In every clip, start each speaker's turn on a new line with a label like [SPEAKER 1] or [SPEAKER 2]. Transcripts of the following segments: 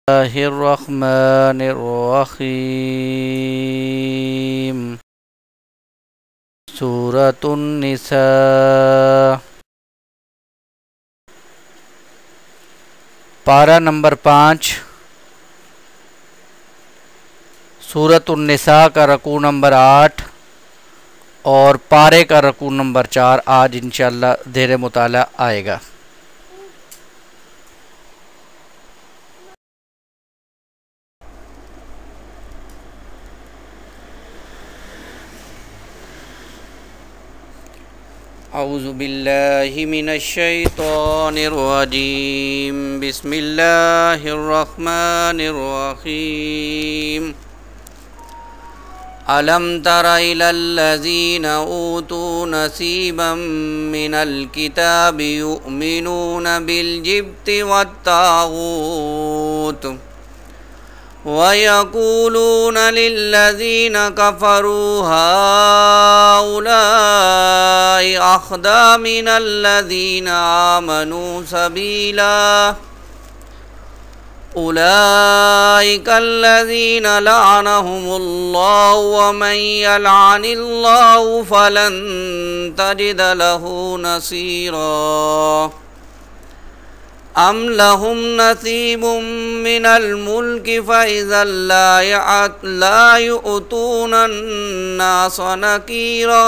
[SPEAKER 1] बिस्मिल्लाहिर्रहमानिर्रहीम। सूरतुन निसा। पारा नंबर 5, सूरतुन निसा का रकू नंबर 8 और पारे का रकू नंबर 4 आज इंशाअल्लाह ज़ेर मुताला आएगा। औज़ु बिल्लाहि मिनश शैतानिर रजीम। बिस्मिल्लाहिर रहमानिर रहीम। अलम तरा इलल लज़ीना ऊतू नसीबम मिनल किताबि युमिनून बिल जिब्ति वत्तागूत वयक़ूलून लिल्लज़ीना कफ़रू हाउलाई अहदा मिनल लज़ीना आमनू सबीला उलाइकल्लज़ीना लअनहुमुल्लाहु व मन यलअनिल्लाहु फलन तजिद लहू नसीरा। अम लहुम नसीबुम मिनल मुल्कि फ़इज़ा ला युअतूनन नास नकीरा।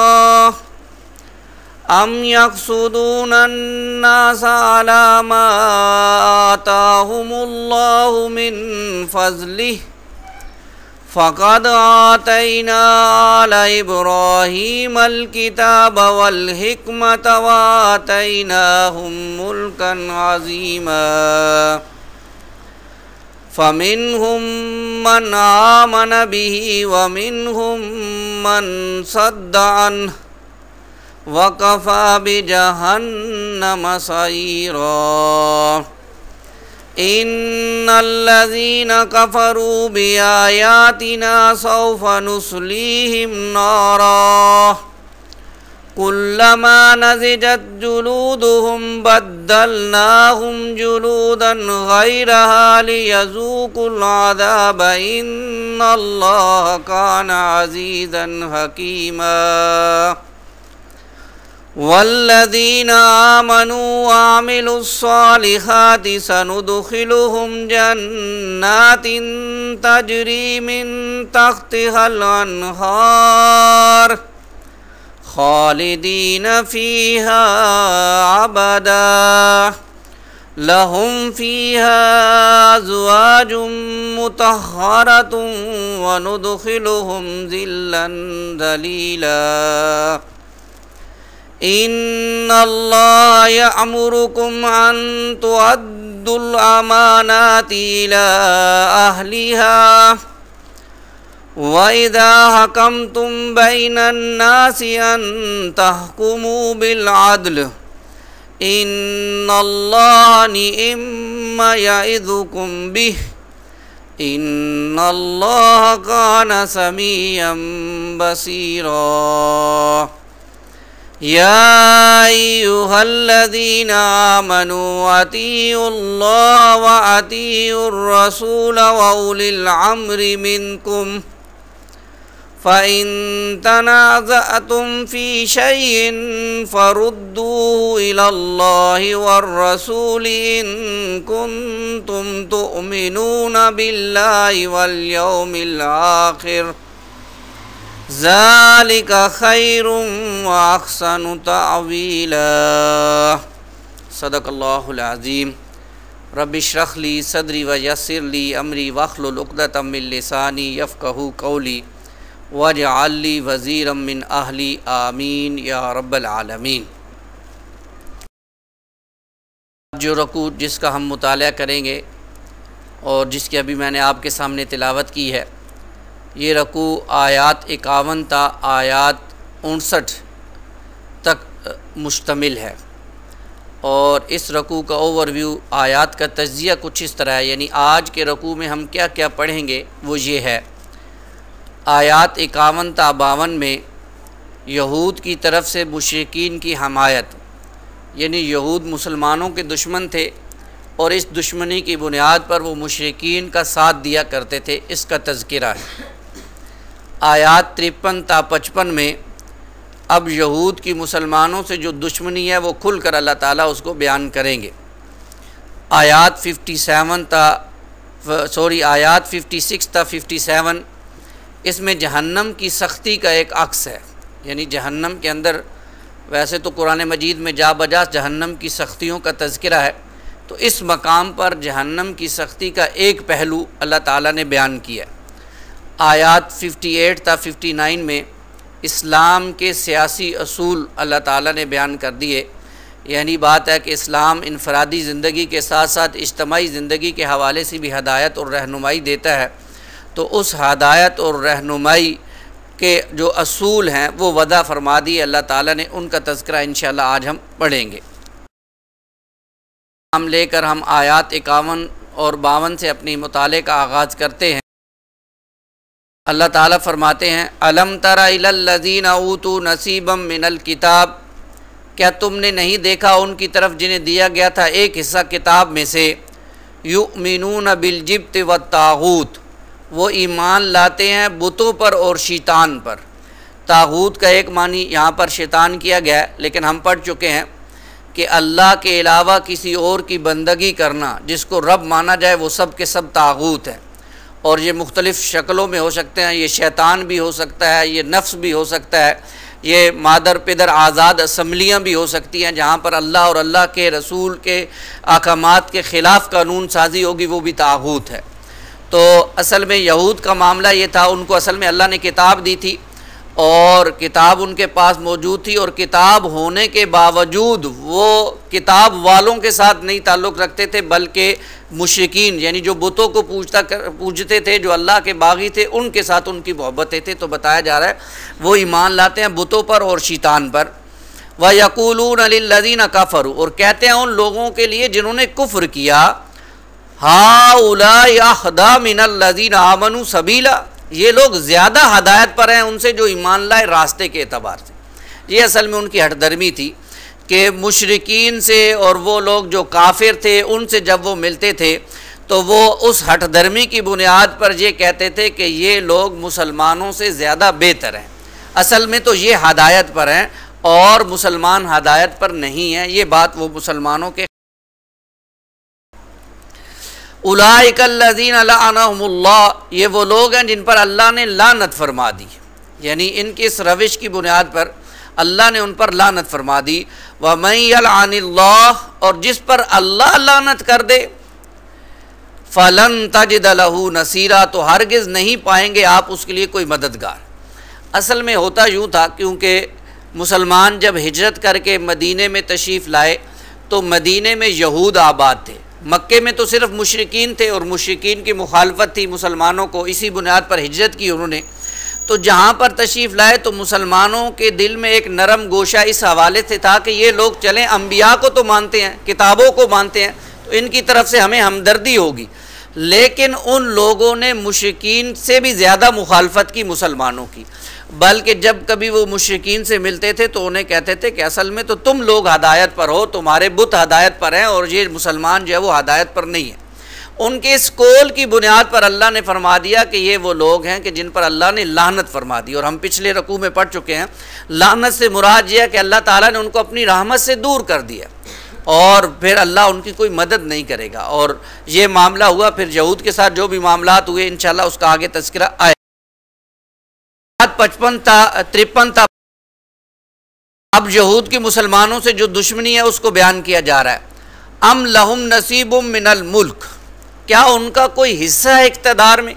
[SPEAKER 1] अम यहसुदूनन नास अला मा आताहुमुल्लाहु मिन फ़ज़लिहि फ़क़द आतैना आला इब्राहीमल किताब वल हिकमत व आतैनाहुम मुल्कन अज़ीमा। फ़मिनहुम मन आमन बिही व मिनहुम मन सद्द अन्हु वकफ़ा बिजहन्नम सईरा। इन्नल्लज़ीना कफ़रू बिआयातिना सौफ़ नुस्लीहिम नारा कुल्लमा नज़िजत जुलूदुहुम बद्दलनाहुम जुलूदन गैरहा लियज़ूक़ुल अज़ाब इन्नल्लाहा काना अज़ीज़न हकीमा। वल्लज़ीना आमनू व अमिलुस्सालिहाति सनुदखिलुहुम जन्नातिन तजरी मिन तहतिहल अन्हार खालिदीन फ़ीहा अबदा लहुम फ़ीहा अज़वाजुम मुतहहरतुन व नुदखिलुहुम ज़िल्लन ज़लीला। इन्नल्लाहा यअमुरुकुम अन तुअद्दुल अमानाति इला अहलिहा व इज़ा हकमतुम बैनन नासि अन तहकुमू बिल अद्ल इन्नल्लाहा निअम्मा यइज़ुकुम बिहि इन्नल्लाहा काना समीअन बसीरा। या अय्युहल्लज़ीना आमनू अतीउल्लाह व अतीउर रसूल व उलिल अम्रि मिनकुम फ़इन तनाज़अतुम फ़ी शैइन फ़रुद्दूहु इलल्लाहि वर रसूलि इन कुन्तुम तुअमिनून बिल्लाहि वल यौमिल आखिर ज़ालिका खैरुम व अहसनु तावीला। सदक़ल्लाहुल अज़ीम। रब्बि इश्रह ली सदरी व यस्सिर ली अमरी वहलुल उक़दतम मिन लिसानी यफ़क़हू क़ौली वजअल ली वज़ीरम मिन अहली आमीन या रब्बल आलमीन। जो रकू जिसका हम मुताला करेंगे और जिसकी अभी मैंने आपके सामने तिलावत की है, ये रकू आयात 51 ता आयात 59 तक मुश्तमिल है। और इस रकू का ओवरव्यू आयात का तज्ज़िया कुछ इस तरह है, यानी आज के रकू में हम क्या क्या पढ़ेंगे वो ये है। आयात 51 ता 52 में यहूद की तरफ से मुशरिकीन की हमायत, यानी यहूद मुसलमानों के दुश्मन थे और इस दुश्मनी की बुनियाद पर वो मुशरिकीन का साथ दिया करते थे, इसका तज़किरा है। आयात 53 ta 55 में अब यहूद की मुसलमानों से जो दुश्मनी है वो खुल कर अल्लाह ताला उसको बयान करेंगे। आयात 56 ta 57 इसमें जहन्नम की सख्ती का एक अक्स है। यानी जहन्नम के अंदर, वैसे तो कुरान मजीद में जा बजा जहन्नम की सख्तियों का तज़किरा है, तो इस मकाम पर जहन्नम की सख्ती का एक पहलू अल्लाह ताला ने बयान किया। आयात 58 ta 59 में इस्लाम के सियासी असूल अल्लाह ताला ने बयान कर दिए। यानी बात है कि इस्लाम इनफरादी ज़िंदगी के साथ साथ इज्तमाई ज़िंदगी के हवाले से भी हदायत और रहनुमाई देता है। तो उस हदायत और रहनुमाई के जो असूल हैं वो वदा फरमा दिए अल्लाह ताला ने, उनका तज़किरा इंशाअल्लाह आज हम पढ़ेंगे। हम लेकर हम आयात 51 और 52 से अपनी मुताले का आगाज़ करते हैं। अल्लाह ताला फरमाते हैं, अलम तरा इलल लज़ीना ऊतू नसीबम मिनल किताब, क्या तुमने नहीं देखा उनकी तरफ जिन्हें दिया गया था एक हिस्सा किताब में से, युमिनून बिल जिब्त व तागूत, वो ईमान लाते हैं बुतों पर और शैतान पर। तागूत का एक मानी यहाँ पर शैतान किया गया है, लेकिन हम पढ़ चुके हैं कि अल्लाह के अलावा किसी और की बंदगी करना, जिसको रब माना जाए, वो सब के सब तागूत हैं। और ये मुख्तलिफ़ शक्लों में हो सकते हैं। ये शैतान भी हो सकता है, ये नफ्स भी हो सकता है, ये मादर पिदर आज़ाद असम्बलियाँ भी हो सकती हैं जहाँ पर अल्लाह और अल्लाह के रसूल के अहकामात के ख़िलाफ़ कानून साजी होगी, वो भी तागूत है। तो असल में यहूद का मामला ये था, उनको असल में अल्लाह ने किताब दी थी और किताब उनके पास मौजूद थी, और किताब होने के बावजूद वो किताब वालों के साथ नहीं ताल्लुक़ रखते थे, बल्कि मुशरिकीन यानी जो बुतों को पूजते थे, जो अल्लाह के बागी थे, उनके साथ उनकी मोहब्बतें थे। तो बताया जा रहा है वो ईमान लाते हैं बुतों पर और शैतान पर। व यक़ूलून लिल्लज़ीना कफ़रू, और कहते हैं उन लोगों के लिए जिन्होंने कुफ्र किया, हाउलाई अहदा मिनल लज़ीना आमनू सबीला, ये लोग ज़्यादा हदायत पर हैं उनसे जो ईमान लाए रास्ते के एतबार से। ये असल में उनकी हठधर्मी थी कि मुशरिकीन से और वो लोग जो काफिर थे उनसे जब वो मिलते थे तो वो उस हठधर्मी की बुनियाद पर ये कहते थे कि ये लोग मुसलमानों से ज़्यादा बेहतर हैं। असल में तो ये हदायत पर हैं और मुसलमान हदायत पर नहीं हैं। ये बात वो मुसलमानों के उलाइकल्लज़ीना लअनहुमुल्लाह, ये वो लोग हैं जिन पर अल्लाह ने लानत फरमा दी। यानी इनकी इस रविश की बुनियाद पर अल्लाह ने उन पर लानत फरमा दी। व मन यलअनिल्लाह, और जिस पर अल्लाह लानत कर दे, फलन तजिद लहू नसीरा, तो हरगिज़ नहीं पाएंगे आप उसके लिए कोई मददगार। असल में होता यूँ था, क्योंकि मुसलमान जब हिजरत करके मदीने में तशरीफ़ लाए तो मदीने में यहूद आबाद थे। मक्के में तो सिर्फ मुशरिकीन थे और मुशरिकीन की मुखालफत थी मुसलमानों को, इसी बुनियाद पर हिजरत की उन्होंने। तो जहाँ पर तशरीफ़ लाए तो मुसलमानों के दिल में एक नरम गोशा इस हवाले से था कि ये लोग चलें, अम्बिया को तो मानते हैं, किताबों को मानते हैं, तो इनकी तरफ से हमें हमदर्दी होगी। लेकिन उन लोगों ने मुशरिकीन से भी ज़्यादा मुखालफत की मुसलमानों की, बल्कि जब कभी वो मुशरिकीन से मिलते थे तो उन्हें कहते थे कि असल में तो तुम लोग हदायत पर हो, तुम्हारे बुत हदायत पर हैं और ये मुसलमान जो है वो हदायत पर नहीं है। उनके इस कौल की बुनियाद पर अल्लाह ने फरमा दिया कि ये वो लोग हैं कि जिन पर अल्लाह ने लानत फरमा दी। और हम पिछले रकू में पढ़ चुके हैं, लानत से मुराद यह है कि अल्लाह ताला ने उनको अपनी रहमत से दूर कर दिया और फिर अल्लाह उनकी कोई मदद नहीं करेगा। और ये मामला हुआ फिर यहूद के साथ जो भी मामलात हुए इंशाअल्लाह उसका आगे तज़किरा आए। 53 था अब यहूद की मुसलमानों से जो दुश्मनी है उसको बयान किया जा रहा है। अम लहुम नसीबुम मिनल मुल्क, क्या उनका कोई हिस्सा है इक़्तिदार में,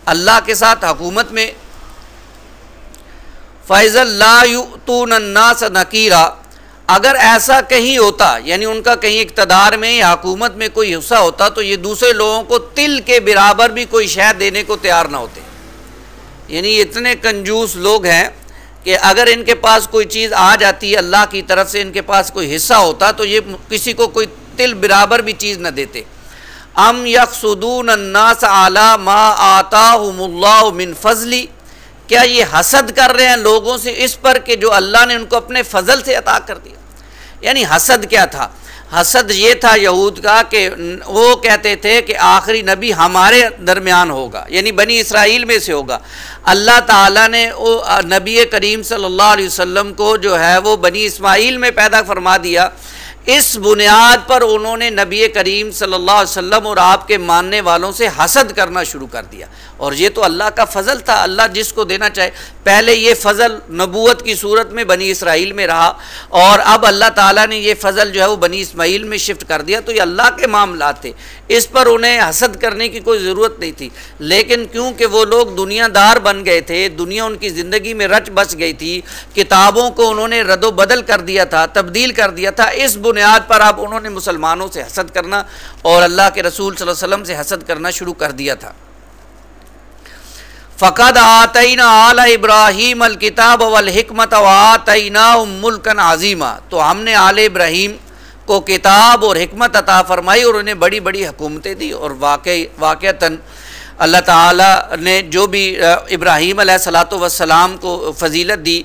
[SPEAKER 1] अल्लाह के साथ हुकूमत में। फ़ैज़ल ला युतून अन्नास नकीरा, अगर ऐसा कहीं होता, यानी उनका कहीं इक़्तिदार में या हुकूमत में कोई हिस्सा होता तो ये दूसरे लोगों को तिल के बराबर भी कोई शय देने को तैयार ना होते। यानी इतने कंजूस लोग हैं कि अगर इनके पास कोई चीज़ आ जाती है अल्लाह की तरफ से, इनके पास कोई हिस्सा होता तो ये किसी को कोई तिल बराबर भी चीज़ न देते। अम यक़्सुदून अन्नास अला मा आताहुमुल्लाहु मिन फ़ज़ली, क्या ये हसद कर रहे हैं लोगों से इस पर कि जो अल्लाह ने उनको अपने फ़ज़ल से अता कर दिया। यानी हसद क्या था? हसद ये था यहूद का कि वो कहते थे कि आखिरी नबी हमारे दरमियान होगा, यानी बनी इसराइल में से होगा। अल्लाह ताला ने वो नबी करीम सल्लल्लाहु अलैहि वसल्लम को जो है वो बनी इस्माइल में पैदा फरमा दिया। इस बुनियाद पर उन्होंने नबी करीम सल्लल्लाहु अलैहि वसल्लम और आपके मानने वालों से हसद करना शुरू कर दिया। और ये तो अल्लाह का फ़ज़ल था, अल्लाह जिसको देना चाहे। पहले ये फ़ज़ल नबूवत की सूरत में बनी इसराइल में रहा और अब अल्लाह ताला ने ये फ़ज़ल जो है वो बनी इस्माइल में शिफ्ट कर दिया। तो ये अल्लाह के मामला थे, इस पर उन्हें हसद करने की कोई ज़रूरत नहीं थी। लेकिन क्योंकि वो लोग दुनियादार बन गए थे, दुनिया उनकी ज़िंदगी में रच बस गई थी, किताबों को उन्होंने रद्दो बदल कर दिया था, तब्दील कर दिया था, इस बुनियाद पर अब उन्होंने मुसलमानों से हसद करना और अल्लाह के रसूल सल्लल्लाहु अलैहि वसल्लम से हसद करना शुरू कर दिया था। फ़क़द आतैना आला इब्राहीम अल किताब वल हिकमत व आतैनाहुम मुल्कन अज़ीमा। तो हमने आले इब्राहीम को किताब और हिकमत अता फरमाई और उन्हें बड़ी बड़ी हुकूमतें दी। और वाक़अतन अल्लाह ताला ने जो भी इब्राहीम अलैहिस्सलातु वस्सलाम को फ़जीलत दी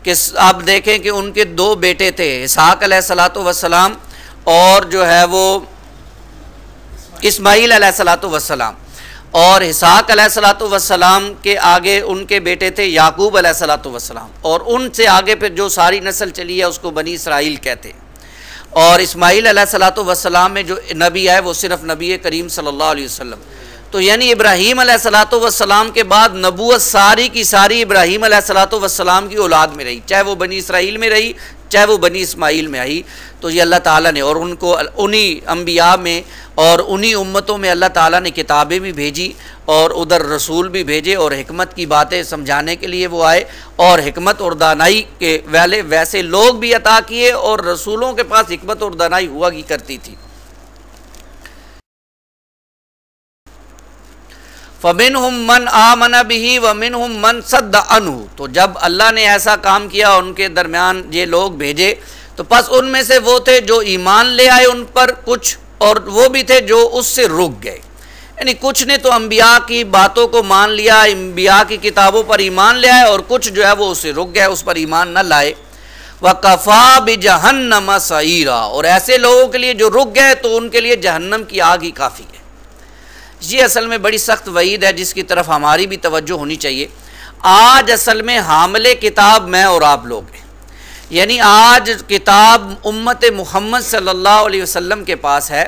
[SPEAKER 1] कि आप देखें कि उनके दो बेटे थे, इसहाक़ अलैहिस्सलातु वस्सलाम और जो है वो इस्माईल अलैहिस्सलातु वस्सलाम। और इसहाक़ अलैहिस्सलातु वस्सलाम के आगे उनके बेटे थे याकूब अलैहिस्सलातु वस्सलाम और उनसे आगे फिर जो सारी नस्ल चली है उसको बनी इसराइल कहते हैं। और इस्माईल अलैहिस्सलातु वस्सलाम में जो नबी आए वो सिर्फ नबी करीम सल्लल्लाहु अलैहि वसल्लम। तो यानी इब्राहीम अलैहिस्सलातु वस्सलाम के बाद नबूवत सारी की सारी इब्राहीम अलैहिस्सलातु वस्सलाम की औलाद में रही, चाहे वो बनी इसराइल में रही चाहे वो बनी इस्माइल में आई। तो ये अल्लाह ताला ने और उनको उन्हीं अम्बिया में और उन्हीं उम्मतों में अल्लाह ताला ने किताबें भी भेजी और उधर रसूल भी भेजे और हिकमत की बातें समझाने के लिए वो आए और हिकमत और दानाई के वाले वैसे लोग भी अता किए और रसूलों के पास हिकमत और दानाई हुआ की करती थी। फ़मिनहुम मन आमन बिही व मिनहुम मन सद्द अन्हु। तो जब अल्लाह ने ऐसा काम किया उनके दरमियान ये लोग भेजे तो बस उनमें से वो थे जो ईमान ले आए उन पर कुछ, और वो भी थे जो उससे रुक गए। यानी कुछ ने तो अम्बिया की बातों को मान लिया, अम्बिया की किताबों पर ईमान ले आए और कुछ जो है वो उससे रुक गए, उस पर ईमान न लाए। व कफ़ा बिजहन्नम सईरा। और ऐसे लोगों के लिए जो रुक गए तो उनके लिए जहन्नम की आग ही काफ़ी है। ये असल में बड़ी सख्त वईद है जिसकी तरफ हमारी भी तवज्जो होनी चाहिए। आज असल में हामिले किताब मैं और आप लोग हैं, यानी आज किताब उम्मत मुहम्मद सल्लल्लाहु अलैहि वसल्लम के पास है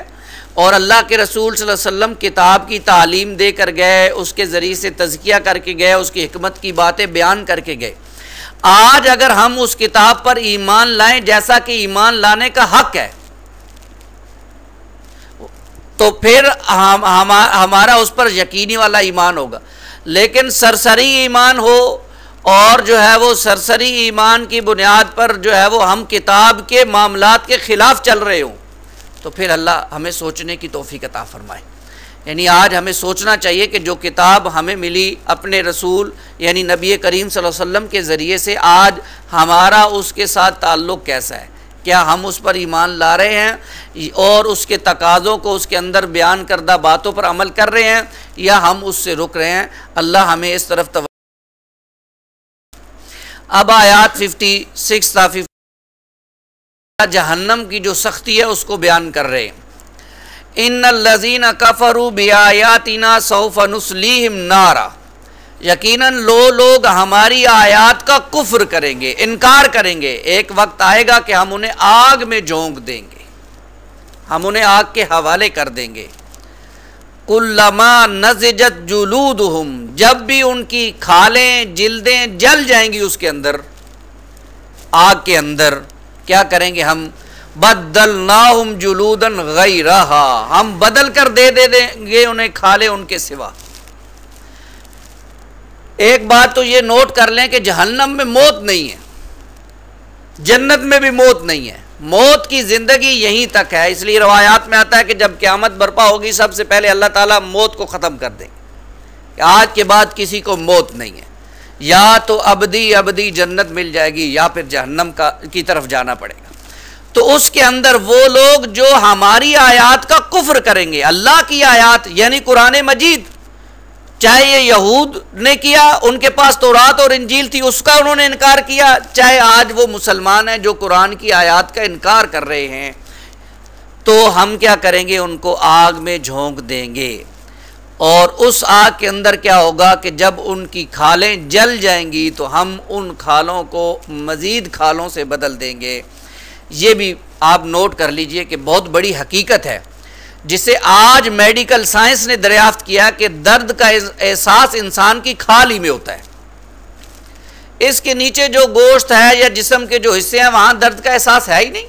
[SPEAKER 1] और अल्लाह के रसूल सल्लल्लाहु अलैहि वसल्लम किताब की तालीम दे कर गए, उसके ज़रिए से तज़किया करके गए, उसकी हिकमत की बातें बयान करके गए। आज अगर हम उस किताब पर ईमान लाएं जैसा कि ईमान लाने का हक़ है तो फिर हमारा उस पर यकीनी वाला ईमान होगा। लेकिन सरसरी ईमान हो और जो है वो सरसरी ईमान की बुनियाद पर जो है वो हम किताब के मामलात के ख़िलाफ़ चल रहे हों तो फिर अल्लाह हमें सोचने की तौफ़ीक़ अता फ़रमाए। यानी आज हमें सोचना चाहिए कि जो किताब हमें मिली अपने रसूल यानी नबी करीम सल्लल्लाहु अलैहि वसल्लम के ज़रिए से, आज हमारा उसके साथ ताल्लुक़ कैसा है, क्या हम उस पर ईमान ला रहे हैं और उसके तकाज़ों को उसके अंदर बयान करदा बातों पर अमल कर रहे हैं या हम उससे रुक रहे हैं। अल्लाह हमें इस तरफ अब आयात 56 था, जहन्नम की जो सख्ती है उसको बयान कर रहे हैं। इन्नल्लज़ीना कफ़रू बिआयातिना सौफ़ नुस्लीहिम नारा। यकीनन लोग हमारी आयात का कुफ्र करेंगे, इनकार करेंगे। एक वक्त आएगा कि हम उन्हें आग में झोंक देंगे, हम उन्हें आग के हवाले कर देंगे। कुल्लमा नज़िजत जुलूदुहुम, जब भी उनकी खालें जिल्दें जल जाएंगी उसके अंदर, आग के अंदर, क्या करेंगे हम? बद्दलनाहुम जुलूदन गैरहा, हम बदल कर दे देंगे उन्हें खाले उनके सिवा। एक बात तो ये नोट कर लें कि जहन्नम में मौत नहीं है, जन्नत में भी मौत नहीं है। मौत की ज़िंदगी यहीं तक है। इसलिए रवायात में आता है कि जब क़यामत बर्पा होगी सबसे पहले अल्लाह ताला मौत को ख़त्म कर देंगे। आज के बाद किसी को मौत नहीं है, या तो अबदी अबदी जन्नत मिल जाएगी या फिर जहन्नम की तरफ जाना पड़ेगा। तो उसके अंदर वो लोग जो हमारी आयात का कुफ्र करेंगे, अल्लाह की आयात यानी कुरान मजीद, चाहे ये यहूद ने किया, उनके पास तौरात और इंजील थी, उसका उन्होंने इनकार किया, चाहे आज वो मुसलमान हैं जो कुरान की आयात का इनकार कर रहे हैं, तो हम क्या करेंगे, उनको आग में झोंक देंगे। और उस आग के अंदर क्या होगा कि जब उनकी खालें जल जाएंगी तो हम उन खालों को मज़ीद खालों से बदल देंगे। ये भी आप नोट कर लीजिए कि बहुत बड़ी हकीकत है, जिसे आज मेडिकल साइंस ने दरियाफ्त किया कि दर्द का एहसास इंसान की खाल ही में होता है। इसके नीचे जो गोश्त है या जिस्म के जो हिस्से हैं वहाँ दर्द का एहसास है ही नहीं।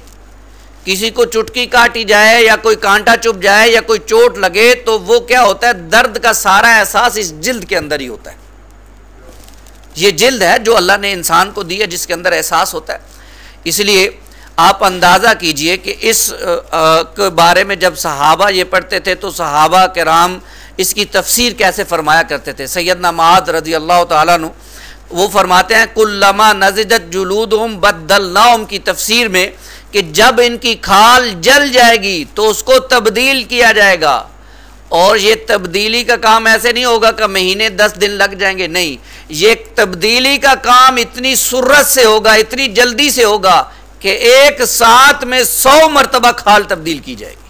[SPEAKER 1] किसी को चुटकी काटी जाए या कोई कांटा चुभ जाए या कोई चोट लगे तो वो क्या होता है, दर्द का सारा एहसास इस जिल्द के अंदर ही होता है। ये जिल्द है जो अल्लाह ने इंसान को दी है, जिसके अंदर एहसास होता है। इसलिए आप अंदाज़ा कीजिए कि इस के बारे में जब सहाबा ये पढ़ते थे तो सहाबा किराम इसकी तफसीर कैसे फरमाया करते थे। सैयदना मुआज़ रज़ी अल्लाह तआला अन्हु वो फरमाते हैं, कुल्लमा नज़िदत जुलूदुहुम बद्दलनाहुम की तफसीर में कि जब इनकी खाल जल जाएगी तो उसको तब्दील किया जाएगा। और ये तब्दीली का काम ऐसे नहीं होगा कि महीने 10 दिन लग जाएंगे, नहीं, ये तब्दीली का काम इतनी सुर्रत से होगा, इतनी जल्दी से होगा कि एक साथ में 100 मरतबा खाल तब्दील की जाएगी।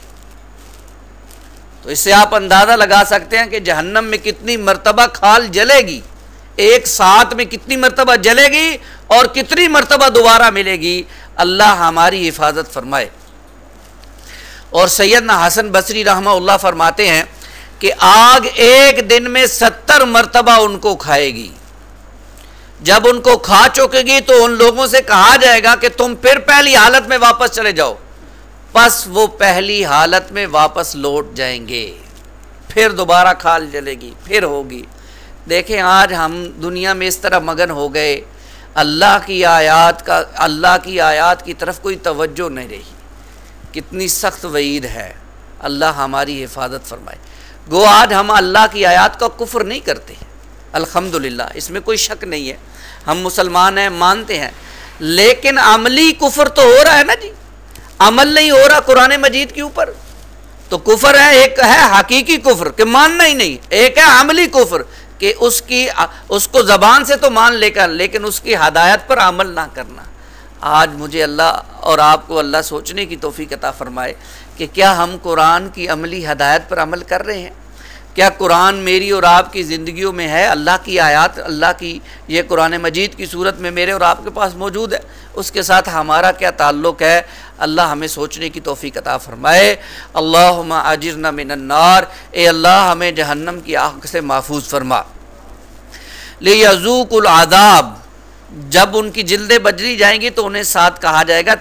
[SPEAKER 1] तो इससे आप अंदाज़ा लगा सकते हैं कि जहन्नम में कितनी मरतबा खाल जलेगी, एक साथ में कितनी मरतबा जलेगी और कितनी मरतबा दोबारा मिलेगी। अल्लाह हमारी हिफाजत फरमाए। और सैयदना हसन बसरी रहमहुल्लाह फरमाते हैं कि आग एक दिन में 70 मरतबा उनको खाएगी। जब उनको खा चुकेगी तो उन लोगों से कहा जाएगा कि तुम फिर पहली हालत में वापस चले जाओ। बस वो पहली हालत में वापस लौट जाएंगे, फिर दोबारा खाल जलेगी, फिर होगी। देखें आज हम दुनिया में इस तरह मगन हो गए, अल्लाह की आयात की तरफ कोई तवज्जो नहीं रही। कितनी सख्त वईद है, अल्लाह हमारी हिफाजत फरमाए। गो आज हम अल्लाह की आयात का कुफ्र नहीं करते, अल्हम्दुलिल्लाह, इसमें कोई शक नहीं है, हम मुसलमान हैं, मानते हैं, लेकिन अमली कुफ्र तो हो रहा है ना जी। अमल नहीं हो रहा कुरान मजीद के ऊपर तो कुफ्र है। एक है हकीकी कुफ्र कि मानना ही नहीं, एक है अमली कुफ्र कि उसको ज़बान से तो मान लेकर लेकिन उसकी हदायत पर अमल ना करना। आज मुझे अल्लाह और आपको अल्लाह सोचने की तौफीक अता फरमाए कि क्या हम कुरान की अमली हदायत पर अमल कर रहे हैं? क्या कुरान मेरी और आपकी ज़िंदगियों में है? अल्लाह की आयत, अल्लाह की ये कुरान मजीद की सूरत में मेरे और आपके पास मौजूद है, उसके साथ हमारा क्या ताल्लुक़ है? अल्लाह हमें सोचने की तौफीक अता फरमाए। अल्लाहुम्मा अजिरना मिनन नार, ए अल्लाह हमें जहन्नम की आग से महफूज फरमा। लियज़ूकुल आज़ाब, जब उनकी जिल्दें बदली जाएंगी तो उन्हें साथ कहा जाएगा,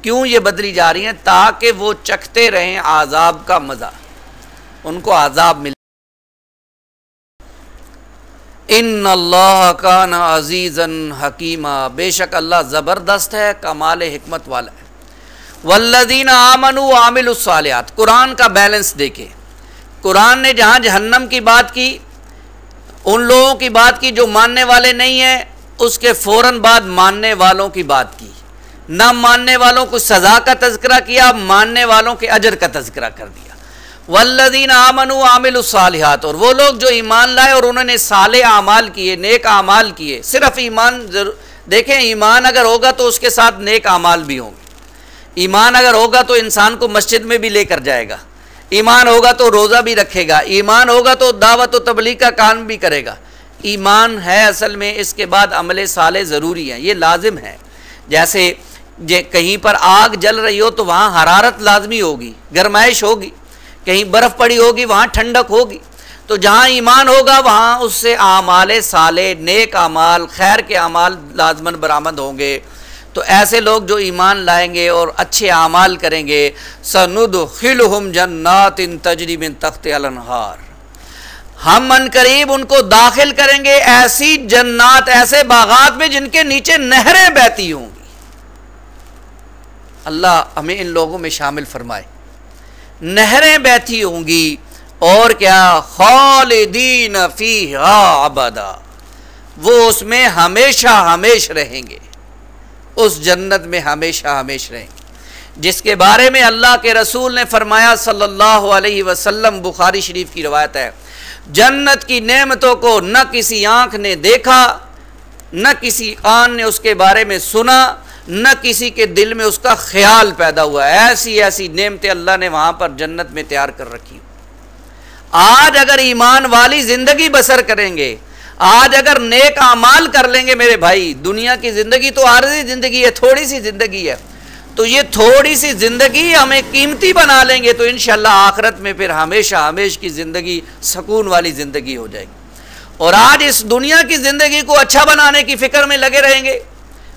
[SPEAKER 1] क्यों ये बदली जा रही हैं? ताकि वो चखते रहें आज़ाब का मज़ा, उनको आज़ाब मिले। इन्नल्लाह काना अज़ीज़न हकीमा, बेशक अल्लाह ज़बरदस्त है, कमाल हिकमत वाला है। वल्लज़ीना आमनू व आमिलुस सालिहात, कुरान का बैलेंस देखें। कुरान ने जहाँ जहन्नम की बात की, उन लोगों की बात की जो मानने वाले नहीं हैं, उसके फ़ौरन बाद मानने वालों की बात की। न मानने वालों को सज़ा का तज़किरा किया, मानने वालों के अजर का तज़किरा कर दिया। वल्लज़ीना आमनू व आमिलुस सालिहात, और वो लोग जो ईमान लाए और उन्होंने साले आमाल किए, नेक आमाल किए। सिर्फ ईमान देखें, ईमान अगर होगा तो उसके साथ नेक आमाल भी होंगे। ईमान अगर होगा तो इंसान को मस्जिद में भी लेकर जाएगा, ईमान होगा तो रोज़ा भी रखेगा, ईमान होगा तो दावत व तबलीग का काम भी करेगा। ईमान है असल में, इसके बाद अमल साले ज़रूरी है, ये लाजिम है। जैसे कहीं पर आग जल रही हो तो वहाँ हरारत लाजमी होगी, गर्माइश होगी, कहीं बर्फ़ पड़ी होगी वहाँ ठंडक होगी। तो जहाँ ईमान होगा वहाँ उससे आमाल साले, नेक आमाल, खैर के आमाल लाजमन बरामद होंगे। तो ऐसे लोग जो ईमान लाएंगे और अच्छे आमाल करेंगे, सनुदखिलहुम जन्नातिन तजरी मिन तहतिहा अल-अनहार, हम अनकरीब उनको दाखिल करेंगे ऐसी जन्नात, ऐसे बागात में जिनके नीचे नहरें बहती होंगी। अल्लाह हमें इन लोगों में शामिल फरमाए। नहरें बहती होंगी और क्या, खालिदीन फीहा अबदा, वो उसमें हमेशा हमेश रहेंगे, उस जन्नत में हमेशा हमेश रहेंगे, जिसके बारे में अल्लाह के रसूल ने फरमाया सल्लल्लाहु अलैहि वसल्लम, बुखारी शरीफ की रवायत है, जन्नत की नेमतों को न किसी आँख ने देखा, न किसी कान ने उसके बारे में सुना, न किसी के दिल में उसका ख्याल पैदा हुआ। ऐसी ऐसी नेमतें अल्लाह ने वहाँ पर जन्नत में तैयार कर रखी। आज अगर ईमान वाली ज़िंदगी बसर करेंगे, आज अगर नेक आमाल कर लेंगे मेरे भाई, दुनिया की ज़िंदगी तो आर्जी ज़िंदगी है, थोड़ी सी ज़िंदगी है, तो ये थोड़ी सी ज़िंदगी हमें कीमती बना लेंगे तो इंशाअल्लाह आखिरत में फिर हमेशा हमेशा की ज़िंदगी सुकून वाली ज़िंदगी हो जाएगी। और आज इस दुनिया की ज़िंदगी को अच्छा बनाने की फ़िक्र में लगे रहेंगे,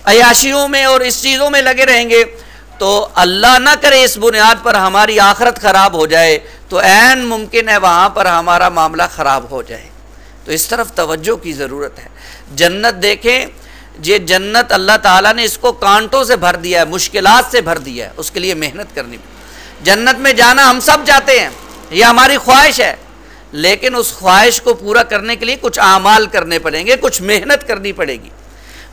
[SPEAKER 1] अयाशियों में और इस चीज़ों में लगे रहेंगे, तो अल्लाह ना करे इस बुनियाद पर हमारी आखिरत ख़राब हो जाए, तो ऐन मुमकिन है वहाँ पर हमारा मामला ख़राब हो जाए। तो इस तरफ तवज्जो की ज़रूरत है। जन्नत देखें, ये जन्नत अल्लाह ताला ने इसको कांटों से भर दिया है, मुश्किलात से भर दिया है, उसके लिए मेहनत करनी पड़ेगी। जन्नत में जाना हम सब चाहते हैं, यह हमारी ख्वाहिश है, लेकिन उस ख्वाहिश को पूरा करने के लिए कुछ आमाल करने पड़ेंगे, कुछ मेहनत करनी पड़ेगी।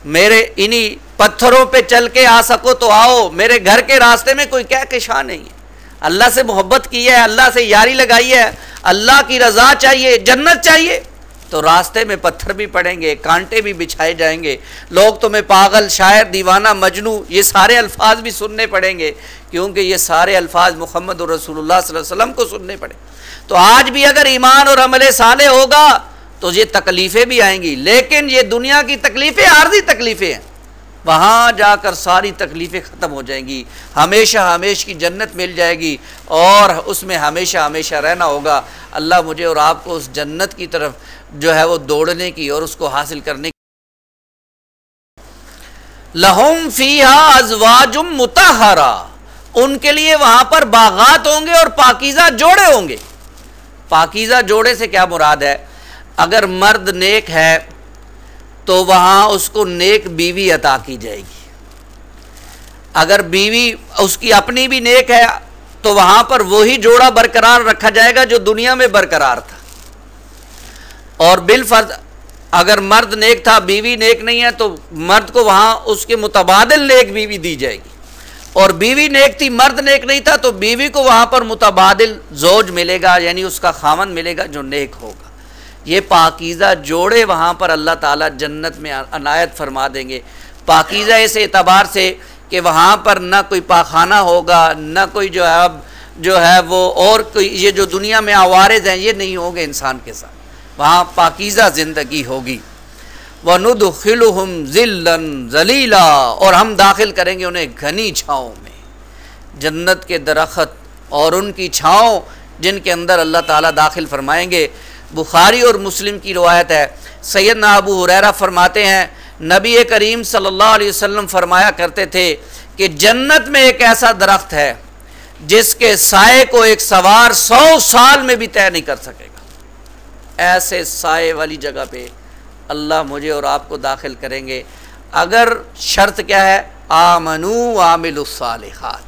[SPEAKER 1] मेरे इन्हीं पत्थरों पे चल के आ सको तो आओ, मेरे घर के रास्ते में कोई क्या किशा नहीं है। अल्लाह से मोहब्बत की है, अल्लाह से यारी लगाई है, अल्लाह की रज़ा चाहिए, जन्नत चाहिए, तो रास्ते में पत्थर भी पड़ेंगे, कांटे भी बिछाए जाएंगे, लोग तुम्हें पागल, शायर, दीवाना, मजनू, ये सारे अल्फाज भी सुनने पड़ेंगे, क्योंकि ये सारे अल्फाज मुहम्मद रसूलुल्लाह सल्लल्लाहु अलैहि वसल्लम को सुनने पड़े। तो आज भी अगर ईमान और अमल साले होगा तो ये तकलीफ़ें भी आएंगी, लेकिन ये दुनिया की तकलीफ़ें आर्जी तकलीफ़ें हैं, वहाँ जाकर सारी तकलीफ़ें ख़त्म हो जाएंगी, हमेशा हमेशा की जन्नत मिल जाएगी और उसमें हमेशा हमेशा रहना होगा। अल्लाह मुझे और आपको उस जन्नत की तरफ जो है वो दौड़ने की और उसको हासिल करने की। लहुम फीहा अज़वाजुम मुतहरा, उनके लिए वहाँ पर बागात होंगे और पाकीज़ा जोड़े होंगे। पाकीज़ा जोड़े से क्या मुराद है? अगर मर्द नेक है तो वहाँ उसको नेक बीवी अता की जाएगी, अगर बीवी उसकी अपनी भी नेक है तो वहाँ पर वही जोड़ा बरकरार रखा जाएगा जो दुनिया में बरकरार था। और बिलफर्ज अगर मर्द नेक था, बीवी नेक नहीं है, तो मर्द को वहाँ उसके मुतबादिल नेक बीवी दी जाएगी, और बीवी नेक थी, मर्द नेक नहीं था, तो बीवी को वहाँ पर मुतबादिल जोज मिलेगा, यानी उसका खामन मिलेगा जो नेक होगा। ये पाकीज़ा जोड़े वहाँ पर अल्लाह ताला जन्नत में अनायत फरमा देंगे। पाकीज़ा इस एतबार से कि वहाँ पर ना कोई पाखाना होगा, ना कोई जो है वो और कोई ये जो दुनिया में आवारिज हैं ये नहीं होंगे इंसान के साथ, वहाँ पाकीज़ा ज़िंदगी होगी। वनुदखिलुहुम ज़िल्लन ज़लीला, और हम दाखिल करेंगे उन्हें घनी छाँव में, जन्नत के दरख्त और उनकी छाँव जिनके अंदर अल्लाह ताला दाखिल फरमाएंगे। बुखारी और मुस्लिम की रवायत है, सैयदना अबू हुरैरा फरमाते हैं, नबी करीम सल्लल्लाहु अलैहि वसल्लम फरमाया करते थे कि जन्नत में एक ऐसा दरख्त है जिसके साए को एक सवार 100 साल में भी तय नहीं कर सकेगा। ऐसे साए वाली जगह पे अल्लाह मुझे और आपको दाखिल करेंगे, अगर शर्त क्या है? आमनू आमिलुस सालिहात,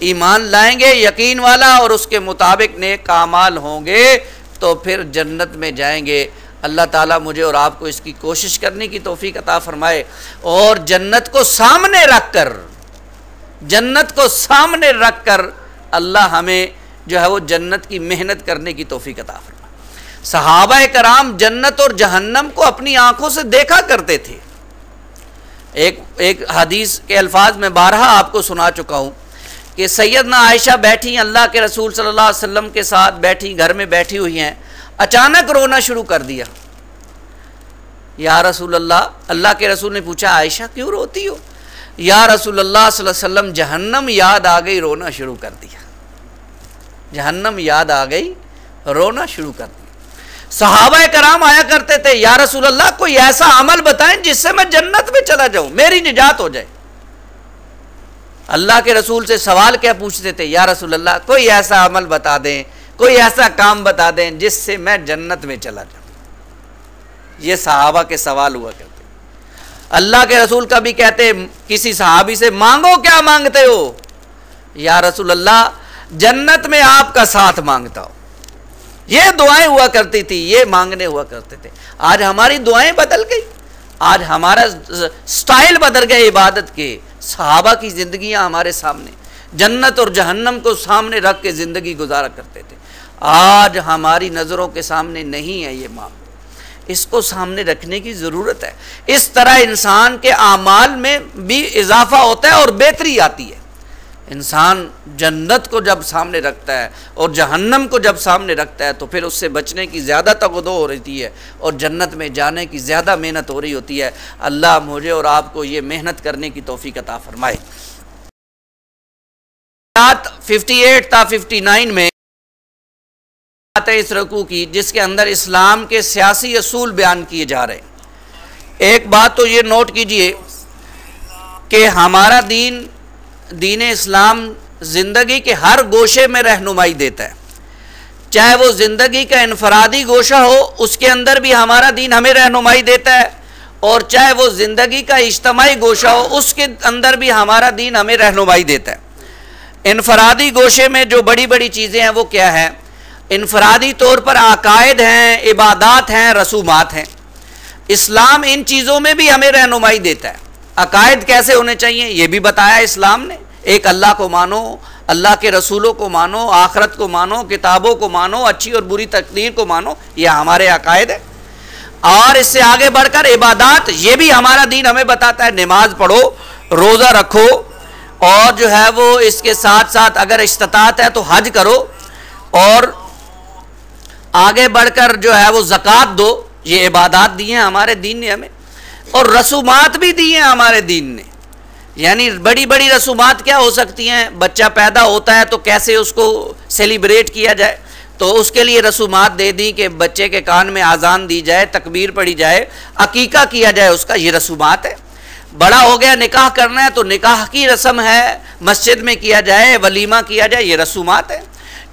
[SPEAKER 1] ईमान लाएंगे यकीन वाला और उसके मुताबिक नेक आमाल होंगे तो फिर जन्नत में जाएंगे। अल्लाह ताला मुझे और आपको इसकी कोशिश करने की तौफीक अता फरमाए, और जन्नत को सामने रख कर अल्लाह हमें जो है वो जन्नत की मेहनत करने की तौफीक अता फरमाए। सहाबा कराम जन्नत और जहन्नम को अपनी आंखों से देखा करते थे। एक हदीस के अल्फाज में बारहा आपको सुना चुका हूँ कि सैयदना आयशा बैठी, अल्लाह के रसूल सल्लल्लाहु अलैहि वसल्लम के साथ बैठी, घर में बैठी हुई हैं, अचानक रोना शुरू कर दिया। या रसूल अल्लाह, अल्लाह के रसूल ने पूछा, आयशा क्यों रोती हो? या रसूल अल्लाह सल्लल्लाहु अलैहि वसल्लम, जहन्नम याद आ गई, रोना शुरू कर दिया। जहन्नम याद आ गई, रोना शुरू कर दिया। सहाबा कराम आया करते थे, या रसूल अल्लाह कोई ऐसा अमल बताएं जिससे मैं जन्नत में चला जाऊं, मेरी निजात हो जाए। अल्लाह के रसूल से सवाल क्या पूछते थे? या रसूल अल्लाह कोई ऐसा अमल बता दें, कोई ऐसा काम बता दें जिससे मैं जन्नत में चला जाऊं। ये सहाबा के सवाल हुआ करते। अल्लाह के रसूल कभी कहते किसी सहाबी से, मांगो क्या मांगते हो? या रसूल अल्लाह जन्नत में आपका साथ मांगता हूं। ये दुआएं हुआ करती थी, ये मांगने हुआ करते थे। आज हमारी दुआएं बदल गई, आज हमारा स्टाइल बदल गए इबादत के। सहाबा की ज़िंदगियां हमारे सामने, जन्नत और जहन्नम को सामने रख के ज़िंदगी गुजारा करते थे। आज हमारी नज़रों के सामने नहीं है ये मामला। इसको सामने रखने की ज़रूरत है। इस तरह इंसान के आमाल में भी इजाफा होता है और बेहतरी आती है। इंसान जन्नत को जब सामने रखता है और जहन्नम को जब सामने रखता है तो फिर उससे बचने की ज़्यादा तगदो हो रही है और जन्नत में जाने की ज़्यादा मेहनत हो रही होती है। अल्लाह मुझे और आपको ये मेहनत करने की तौफीक अता फरमाए। 58 था 59 में बात है इस रकू की, जिसके अंदर इस्लाम के सियासी असूल बयान किए जा रहे हैं। एक बात तो ये नोट कीजिए कि हमारा दीन इस्लाम ज़िंदगी के हर गोशे में रहनुमाई देता है, चाहे वो ज़िंदगी का इनफरादी गोशा हो उसके अंदर भी हमारा दीन हमें रहनुमाई देता है, और चाहे वो ज़िंदगी का इज्तमाई गोशा हो उसके अंदर भी हमारा दीन हमें रहनुमाई देता है। इनफरादी गोशे में जो बड़ी बड़ी चीज़ें हैं वो क्या है? इनफरादी तौर पर अकायद हैं, इबादात हैं, रसूमात हैं। इस्लाम इन चीज़ों में भी हमें रहनुमाई देता है। अकायद कैसे होने चाहिए ये भी बताया इस्लाम ने। एक अल्लाह को मानो, अल्लाह के रसूलों को मानो, आखरत को मानो, किताबों को मानो, अच्छी और बुरी तकदीर को मानो, ये हमारे अकायद है। और इससे आगे बढ़कर इबादात, ये भी हमारा दीन हमें बताता है, नमाज पढ़ो, रोज़ा रखो, और जो है वो इसके साथ साथ अगर इस्तिताअत है तो हज करो, और आगे बढ़कर जो है वो ज़कात दो। ये इबादात दी हैं हमारे दीन ने हमें, और रसूमात भी दी हैं हमारे दीन ने। यानी बड़ी बड़ी रसूमात क्या हो सकती हैं? बच्चा पैदा होता है तो कैसे उसको सेलिब्रेट किया जाए, तो उसके लिए रसूमात दे दी कि बच्चे के कान में आज़ान दी जाए, तकबीर पढ़ी जाए, अकीका किया जाए उसका, ये रसूमात है। बड़ा हो गया, निकाह करना है तो निकाह की रस्म है, मस्जिद में किया जाए, वलीमा किया जाए, ये रसूमात है।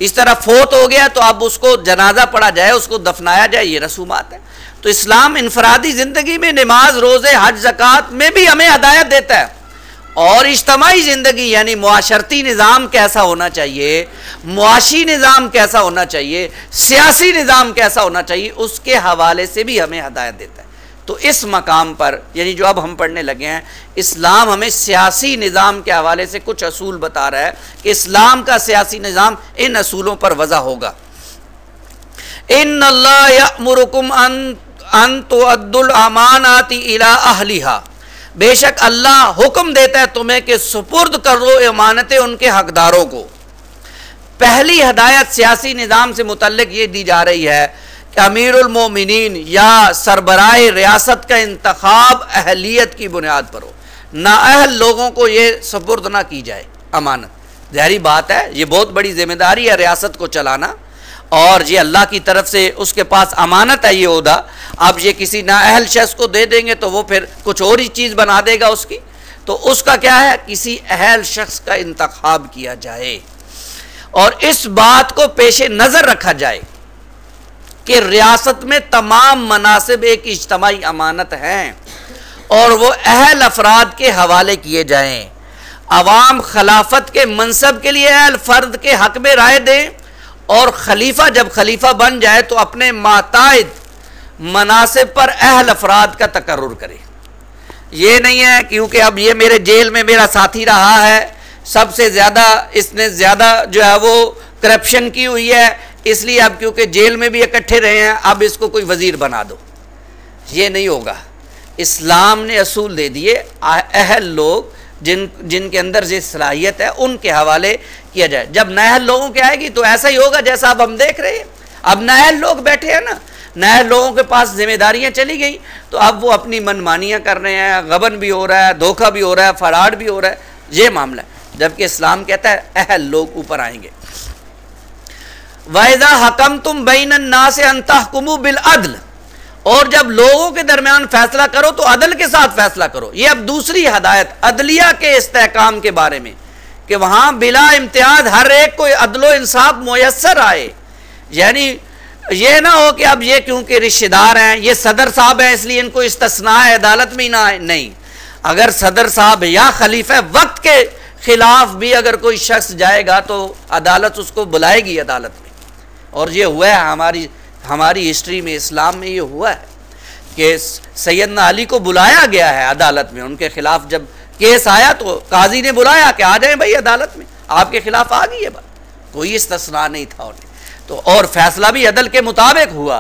[SPEAKER 1] इस तरह फोत हो गया तो अब उसको जनाजा पढ़ा जाए, उसको दफनाया जाए, ये रसूमात है। तो इस्लाम इनफरादी ज़िंदगी में नमाज, रोज़े, हज, ज़कात में भी हमें हदायत देता है। और इज्तमाई ज़िंदगी यानी मुआशरती निज़ाम कैसा होना चाहिए, मुआशी निज़ाम कैसा होना चाहिए, सियासी निज़ाम कैसा होना चाहिए, उसके हवाले से भी हमें हदायत देता है। तो इस मकाम पर यानी जो अब हम पढ़ने लगे हैं, इस्लाम हमें सियासी निज़ाम के हवाले से कुछ असूल बता रहा है कि इस्लाम का सियासी निज़ाम इन असूलों पर वज़ा होगा। इन्नल्लाह यअमुरुकुम अन तुअद्दुल अमानाति इला अहलिहा, बेशक अल्लाह हुक्म देता है तुम्हें कि सुपुर्द करो अमानतें उनके हकदारों को। पहली हदायत सियासी निज़ाम से मुतल्लिक ये दी जा रही है कि अमीरुल मोमिनीन या सरबराह रियासत का इंतखाब अहलियत की बुनियाद पर हो, नाअहल लोगों को ये सुपुर्द ना की जाए अमानत। ज़ाहिरी बात है, ये बहुत बड़ी जिम्मेदारी है रियासत को चलाना, और ये अल्लाह की तरफ से उसके पास अमानत है ये ओहदा। अब ये किसी नाअहल शख्स को दे देंगे तो वो फिर कुछ और ही चीज़ बना देगा उसकी, तो उसका क्या है, किसी अहल शख्स का इंतखाब किया जाए और इस बात को पेश नज़र रखा जाए कि रियासत में तमाम मनासिब एक इज्तमाई अमानत हैं और वो अहल अफराद के हवाले किए जाएं। अवाम खिलाफत के मनसब के लिए अहल फ़र्द के हक़ में राय दें, और खलीफा जब खलीफा बन जाए तो अपने माताइद मनासिब पर अहल अफराद का तकर्रुर करे। ये नहीं है क्योंकि अब ये मेरे जेल में मेरा साथी रहा है, सबसे ज़्यादा इसने ज़्यादा जो है वो करप्शन की हुई है, इसलिए अब क्योंकि जेल में भी इकट्ठे रहे हैं अब इसको कोई वज़ीर बना दो। ये नहीं होगा। इस्लाम ने असूल दे दिए, अहल लोग जिनके अंदर ये सलाहियत है उनके हवाले किया जाए। जब नाअहल लोगों के आएगी तो ऐसा ही होगा जैसा अब हम देख रहे हैं। अब नाअहल लोग बैठे हैं ना, नाअहल लोगों के पास जिम्मेदारियां चली गई तो अब वो अपनी मनमानियां कर रहे हैं, गबन भी हो रहा है, धोखा भी हो रहा है, फराड भी हो रहा है, ये मामला है। जबकि इस्लाम कहता है अहल लोग ऊपर आएंगे। वइज़ा हकमतुम बैनन नास अन तहकुमू बिल अदल, और जब लोगों के दरमियान फैसला करो तो अदल के साथ फैसला करो। ये अब दूसरी हदायत अदलिया के इस्तेहकाम के बारे में कि वहाँ बिला इम्तियाज हर एक को अदलो इंसाफ मुयस्सर आए। यानी ये ना हो कि अब ये क्योंकि रिश्तेदार हैं, ये सदर साहब हैं इसलिए इनको इस्तिस्ना है, अदालत में ही ना आए। नहीं, अगर सदर साहब या खलीफा वक्त के खिलाफ भी अगर कोई शख्स जाएगा तो अदालत उसको बुलाएगी अदालत में। और ये हुआ है हमारी हिस्ट्री में, इस्लाम में ये हुआ है कि सैयदना अली को बुलाया गया है अदालत में। उनके खिलाफ जब केस आया तो काजी ने बुलाया कि आ जाएं भाई अदालत में, आपके खिलाफ आ गई है बात, कोई इस्तिस्ना नहीं था उन्हें तो, और फैसला भी अदल के मुताबिक हुआ।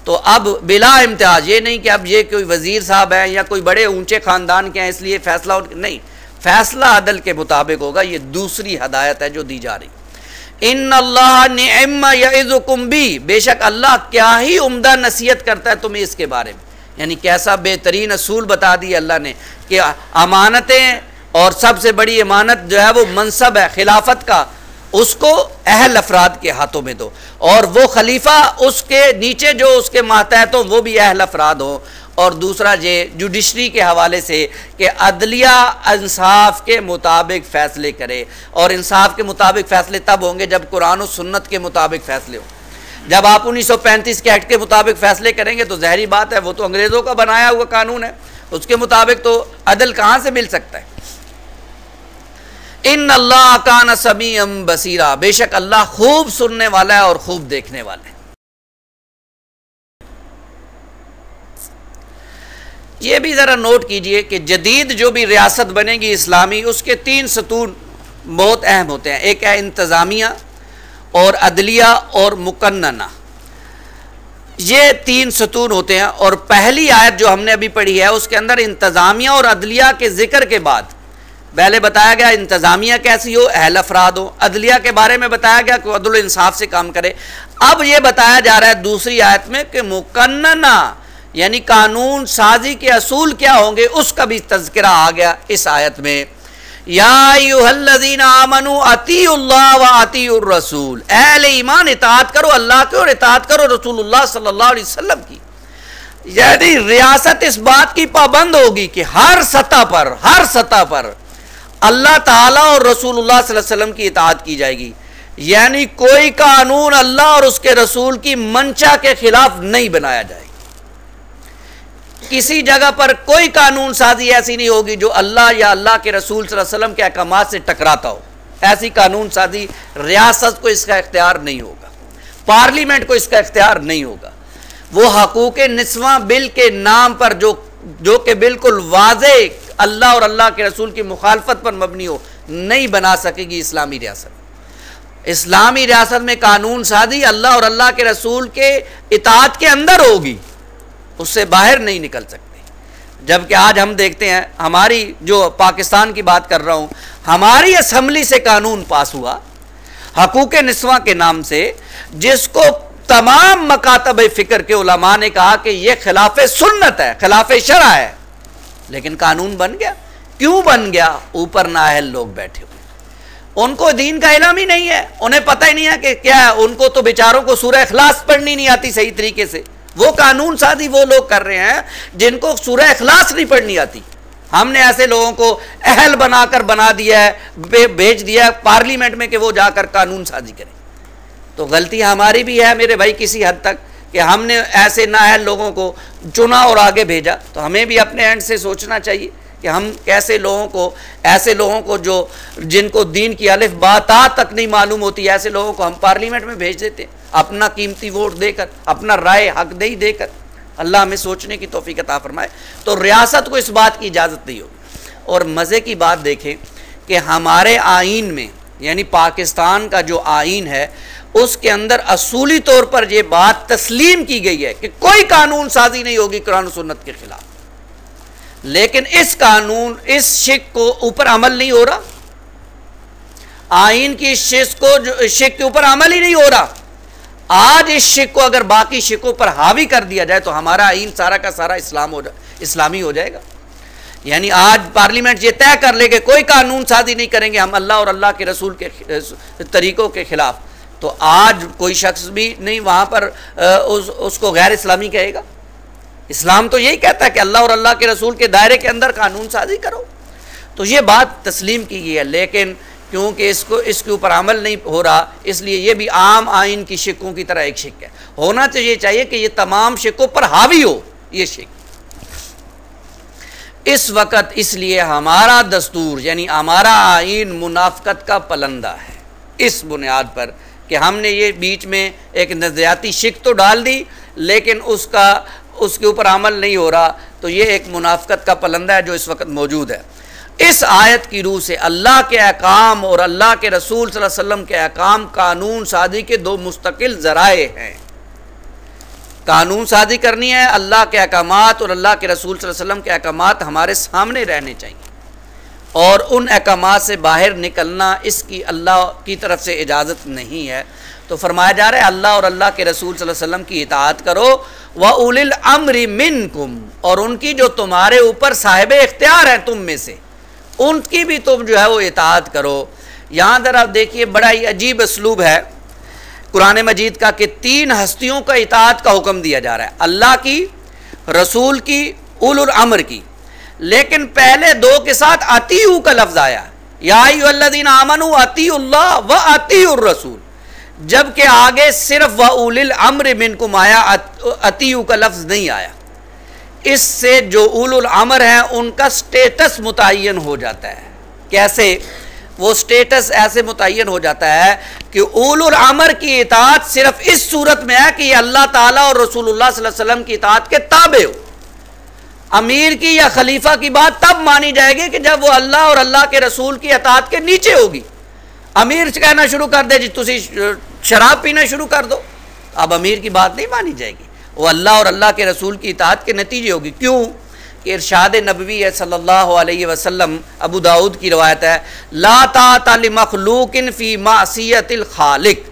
[SPEAKER 1] तो अब बिला इम्तियाज, ये नहीं कि अब ये कोई वज़ीर साहब हैं या कोई बड़े ऊंचे ख़ानदान के हैं इसलिए फ़ैसला नहीं, फ़ैसला अदल के मुताबिक होगा। ये दूसरी हदायत है जो दी जा रही। इन्नल्लाह निअम्मा यइज़ुकुम बी, बेशक अल्लाह क्या ही उम्दा नसीहत करता है तुम्हें इसके बारे में। यानी कैसा बेहतरीन असूल बता दी अल्लाह ने कि अमानतें, और सबसे बड़ी अमानत जो है वो मनसब है खिलाफत का, उसको अहल अफराद के हाथों में दो, और वो खलीफा उसके नीचे जो उसके मातहत हो वो भी अहल अफराद हो। और दूसरा ये जुडिशरी के हवाले से कि अदलिया इंसाफ के मुताबिक फ़ैसले करे, और इंसाफ के मुताबिक फ़ैसले तब होंगे जब कुरान और सुन्नत के मुताबिक फ़ैसले हों। जब आप 1935 के एक्ट के मुताबिक फ़ैसले करेंगे तो ज़हरी बात है वो तो अंग्रेज़ों का बनाया हुआ कानून है, उसके मुताबिक तो अदल कहाँ से मिल सकता है। इन्नल्लाह कान समीअम बसीरा, बेशक अल्लाह खूब सुनने वाला है और खूब देखने वाला है। ये भी ज़रा नोट कीजिए कि जदीद जो भी रियासत बनेगी इस्लामी, उसके 3 सतून बहुत अहम होते हैं। एक है इंतज़ामिया और अदलिया और मुकन्नना, ये 3 सतून होते हैं। और पहली आयत जो हमने अभी पढ़ी है उसके अंदर इंतज़ामिया और अदलिया के ज़िक्र के बाद पहले बताया गया इंतज़ामिया कैसी हो, अहल अफराद हो। अदलिया के बारे में बताया गया कि अदल इंसाफ से काम करे। अब ये बताया जा रहा है दूसरी आयत में कि मुकन्नना यानी कानून साजी के असूल क्या होंगे, उसका भी तज़किरा आ गया इस आयत में। या अय्युहल्लज़ीना आमनू अतीउल्लाह व अतीउर रसूल, अहले ईमान इताअत करो अल्लाह की और इताअत करो रसूलुल्लाह सल्लल्लाहु अलैहि वसल्लम की। यानी रियासत इस बात की पाबंद होगी कि हर सतह पर अल्लाह ताला और रसूलुल्लाह सल्लल्लाहु अलैहि वसल्लम की इताअत की जाएगी। यानी कोई कानून अल्लाह और उसके रसूल की मंशा के खिलाफ नहीं बनाया जाएगा। किसी जगह पर कोई कानून साजी ऐसी नहीं होगी जो अल्लाह या अल्लाह के रसूल सल्लल्लाहु अलैहि वसल्लम के अहकामात से टकराता हो। ऐसी कानून साजी रियासत को इसका इख्तियार नहीं होगा, पार्लियामेंट को इसका इख्तियार नहीं होगा। वो हकूक़ निस्वा बिल के नाम पर जो कि बिल्कुल वाज़े अल्लाह और अल्लाह के रसूल की मुखालफत पर मबनी हो, नहीं बना सकेगी इस्लामी रियासत। इस्लामी रियासत में कानून साजी अल्लाह और अल्लाह के रसूल के इताअत के अंदर होगी, उससे बाहर नहीं निकल सकती। जबकि आज हम देखते हैं, हमारी जो पाकिस्तान की बात कर रहा हूँ, हमारी असम्बली से कानून पास हुआ हकूक़ निस्वा के नाम से, जिसको तमाम मकातब फ़िक्र के उलमा ने कहा कि यह खिलाफ सुन्नत है, खिलाफ शरअ है, लेकिन कानून बन गया। क्यों बन गया? ऊपर नाअहल लोग बैठे हुए, उनको दीन का इल्म ही नहीं है, उन्हें पता ही नहीं है कि क्या है। उनको तो बेचारों को सूरह इखलास पढ़नी नहीं आती सही तरीके से। वो कानून साजी वो लोग कर रहे हैं जिनको सूरह इखलास नहीं पढ़नी आती। हमने ऐसे लोगों को अहल बनाकर बना दिया है, भेज दिया है पार्लियामेंट में कि वो जाकर कानून साजी करें। तो गलती हमारी भी है मेरे भाई किसी हद तक कि हमने ऐसे नाअहल लोगों को चुना और आगे भेजा। तो हमें भी अपने एंड से सोचना चाहिए कि हम कैसे लोगों को, ऐसे लोगों को जो जिनको दीन की अलिफ बा ता तक नहीं मालूम होती, ऐसे लोगों को हम पार्लियामेंट में भेज देते हैं अपना कीमती वोट देकर, अपना राय हक दही देकर। अल्लाह हमें सोचने की तौफीक अता फरमाए। तो रियासत को इस बात की इजाज़त नहीं होगी। और मज़े की बात देखें कि हमारे आइन में, यानी पाकिस्तान का जो आइन है, उसके अंदर असूली तौर पर यह बात तस्लीम की गई है कि कोई कानून साजी नहीं होगी कुरान और सुन्नत के खिलाफ। लेकिन इस कानून, इस शिक को ऊपर अमल नहीं हो रहा, आइन की शिक के ऊपर अमल ही नहीं हो रहा। आज इस शिक को अगर बाकी शिकों पर हावी कर दिया जाए तो हमारा आइन सारा का सारा इस्लामी हो जाएगा। यानी आज पार्लियामेंट ये तय कर ले कि कोई कानून साजी नहीं करेंगे हम अल्लाह और अल्लाह के रसूल के तरीक़ों के खिलाफ, तो आज कोई शख्स भी नहीं वहाँ पर उसको गैर इस्लामी कहेगा। इस्लाम तो यही कहता है कि अल्लाह और अल्लाह के रसूल के दायरे के अंदर कानून साजी करो। तो ये बात तस्लीम की गई है, लेकिन क्योंकि इसके ऊपर अमल नहीं हो रहा, इसलिए ये भी आम आइन की शिकों की तरह एक शिक है। होना तो ये चाहिए कि ये तमाम शिकों पर हावी हो ये शिक। इस वक्त इसलिए हमारा दस्तूर यानी हमारा आइन मुनाफकत का पलंदा है, इस बुनियाद पर कि हमने ये बीच में एक नज़रियाती शिक तो डाल दी, लेकिन उसके ऊपर अमल नहीं हो रहा। तो ये एक मुनाफकत का पलंदा है जो इस वक्त मौजूद है। इस आयत की रूह से अल्लाह के अहकाम और अल्लाह के रसूल सल्लल्लाहु अलैहि वसल्लम के अहकाम कानून साजी के दो मुस्तकिल ज़राए हैं। कानून साजी करनी है, अल्लाह के अहकामात और अल्लाह के रसूल सल्लल्लाहु अलैहि वसल्लम के अहकामात हमारे सामने रहने चाहिए, और उन अहकामात से बाहर निकलना इसकी अल्लाह की तरफ से इजाज़त नहीं है। तो फरमाया जा रहा है अल्लाह और अल्लाह के रसूल सल्लल्लाहु अलैहि वसल्लम की इताअत करो, व उलिल अम्रि मिनकुम, और उनकी जो तुम्हारे ऊपर साहिब इख्तियार हैं तुम में से, उनकी भी तुम जो है वो इताअत करो। यहाँ ज़रा देखिए बड़ा ही अजीब असलूब है कुरान मजीद का कि 3 हस्तियों का इताअत का हुक्म दिया जा रहा है, अल्लाह की, रसूल की, उलुल अम्र की, लेकिन पहले 2 के साथ अतीउ का लफ्ज़ आया, या अय्युहल्लज़ीना आमनू अतीउल्लाह व अतीउर रसूल, जबकि आगे सिर्फ व उलिल अम्र मिनकुम आया, अतीउ का लफ्ज़ नहीं आया। इससे जो उलुल अम्र हैं उनका स्टेटस मुतय्यन हो जाता है। कैसे? वो स्टेटस ऐसे मुतय्यन हो जाता है कि उलुल अम्र की इताअत सिर्फ इस सूरत में है कि ये अल्लाह ताला और रसूलुल्लाह सल्लल्लाहु अलैहि वसल्लम की इताअत के ताबे हो। अमीर की या खलीफा की बात तब मानी जाएगी कि जब वो अल्लाह और अल्लाह के रसूल की इताअत के नीचे होगी। अमीर कहना शुरू कर दे जी तुसी शराब पीना शुरू कर दो, अब अमीर की बात नहीं मानी जाएगी, वो अल्लाह और अल्लाह के रसूल की इताअत के नतीजे होगी। क्यों कि इरशाद नबवी है सल्लल्लाहु अलैहि वसल्लम, अबू दाऊद की रवायत है, ला ताअता लिमखलूकिन फी मासियतिल खालिक,